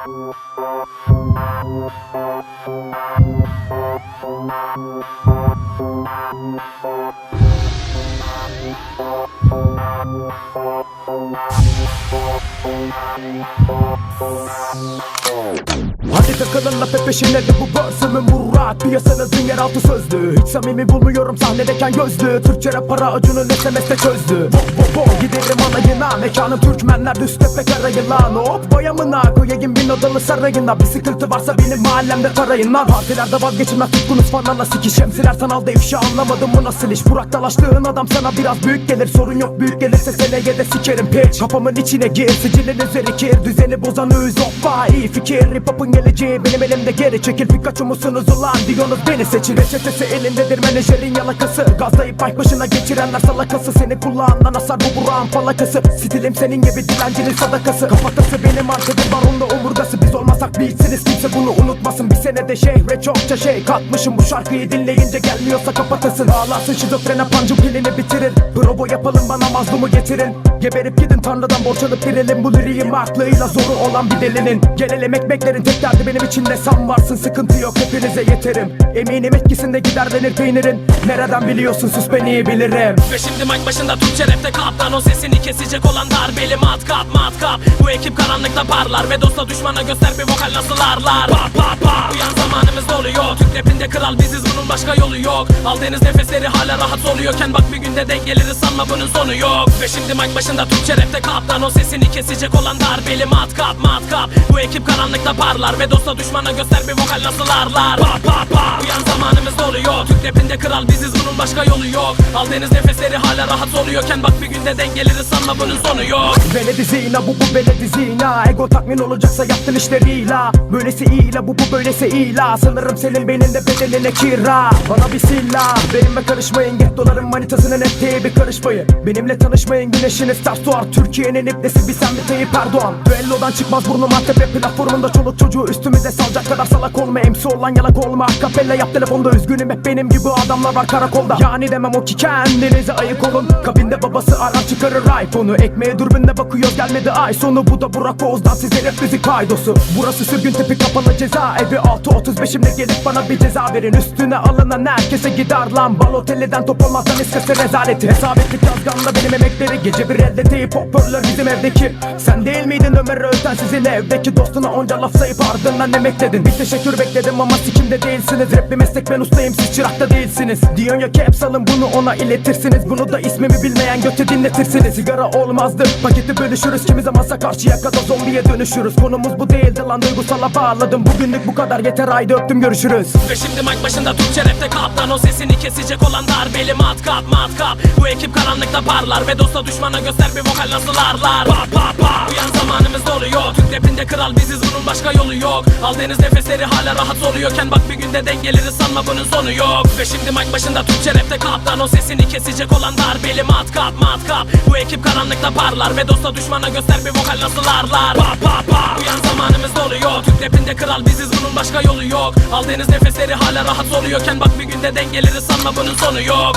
Hadi takılın laf peşinde de bu bölsümü Murat. Piyasanızın yeraltı sözlü. Hiç samimi bulmuyorum sahnedeyken gözlü. Türkçe rap para Acun'un SMS'te çözdü. Giderim alayına. Mekanım Türkmenler düz tepe karayılan. Hop bayamına koyayım bin odalı sarayına. Bir sıkıntı varsa benim mahallemde tarayın lan. Partilerde vazgeçilmez tutkunuz fanlarla sikiş. Şemsiler sanalda ifşa, anlamadım bu nasıl iş. Burak dalaştığın adam sana biraz büyük gelir. Sorun yok, büyük gelirse SLG'de sikerim piç. Kafamın içine gir, sicilin üzeri kir. Düzeni bozan üz hoppa, iyi fikir. Hip hop'un geleceği benim elimde, geri çekil. Pikachu musunuz ulan diyorsunuz, beni seçin. Reçetesi elindedir menajerin yalakası. Gazlayıp bike başına geçirenler salakası. Seni kulağından asar bu Burak'ın falakası. Stilim senin gibi dilencinin sadakası. Kafatası benim arkadır baronda omurgası. Biz olmasak bilsiniz, kimse bunu unutmasın. Bir senede şehre çokça şey katmışım. Bu şarkıyı dinleyince gelmiyorsa kapatasın. Ağlarsın şizofrene, pancım pilini bitirir. Provo yapalım, bana mazlumu getirin. Geberip gidin, tanrıdan borç alıp girelim. Bu liriğim aklıyla zoru olan bir delinin. Gelelim ekmeklerin tek derdi benim için ne sen varsın. Sıkıntı yok, hepinize yeterim. Eminim etkisinde gider denir peynirin. Nereden biliyorsun, sus ben iyi bilirim. Ve şimdi mic başında Türkçe rapte kaptan. O sesini kesecek olan darbeli matkap. Bu ekip karanlıkta parlar. Ve dosta düşmana göster bir vokal nasıl arlar. Uyan zamanımız doluyor. Türk rapinde kral biziz, bunun başka yolu yok. Aldığınız nefesleri hala rahat oluyorken bak bir günde denk geliriz, sanma bunun sonu yok. Ve şimdi mic başında Türkçe rapte kaptan. O sesini kesecek olan darbeli matkap. Bu ekip karanlıkta parlar. Ve dosta düşmana göster bir vokal nasıl arlar. Uyan zamanımız doluyor. Türk rapinde kral biziz, bunun başka yolu yok. Aldığınız nefesleri hala rahat oluyorken bak bir günde denk geliriz, sanma bunun sonu yok. Veledi zina, bu veledi zina. Ego tatmin olacaksa yaptın işleriyle. Böylesi iyila, bu böylesi iyila. Sanırım senin beyninde bedenine kira. Bana bir silah, benimle karışmayın. Gettoların manitasının ettiği bir karışmayı. Benimle tanışmayın, güneşiniz ters doğar. Türkiye'nin ipnesi bir sen bir Tayyip Erdoğan. Düellodan çıkmaz burnum Antep platformunda. Çoluk çocuğu üstümüze salacak kadar salak olma. MC olan yalak olma, kapella yap telefonda. Üzgünüm, hep benim gibi adamlar var karakolda. Yani demem o ki kendinize ayık olun. Kabinde babası arar çıkarır iPhone'u. Ekmeğe dürbünle bakıyoruz, gelmedi ay sonu. Bu da Burak Oğuz'dan size rap müzik paydosu. Burası sürgün tipi kapalı cezaevi. 6.35'imde gelip bana bir ceza verin. Üstüne alınan herkese gider lan. Balotelli'den toplamazdan iskası rezaleti. Hesap ettik yazganla benim emekleri. Gece bir elde teyip hoparlör bizim evdeki. Sen değil miydin Ömer Öğüten sizin evdeki? Dostuna onca laf sayıp ardından emek dedin. Bir teşekkür bekledim ama sikimde değilsiniz. Rap bir meslek, ben ustayım, siz çırakta değilsiniz. Diyon ya caps alın, bunu ona iletirsiniz. Bunu da ismimi bilmeyen götü dinletirsiniz. Sigara olmazdı, paketi bölüşürüz. Kimi zamansa karşıya kadar zombiye dönüşürüz. Konumuz bu değildi lan, duygusala bağladım. Bugünlük bu kadar yeter, haydi öptüm, görüşürüz. Ve şimdi mic başında Türkçe rapte kaptan. O sesini kesecek olan darbeli matkap. Bu ekip karanlıkta parlar. Ve dosta düşmana göster bir vokal nasıl arlar. Uyan zamanımız doluyor. Türk rapinde kral biziz, bunun başka yolu yok. Aldığınız nefesleri hala rahat oluyorken bak bir günde denk geliriz, sanma bunun sonu yok. Ve şimdi mic başında Türkçe rapte kaptan. O sesini kesecek olan darbeli matkap. Bu ekip karanlıkta parlar. Ve dosta düşmana göster bir vokal nasıl arlar. Uyan zamanımız doluyor. Türk rapinde kral biziz, bunun başka yolu yok. Aldığınız nefesleri hala rahat oluyorken bak bir günde denk geliriz, sanma bunun sonu yok.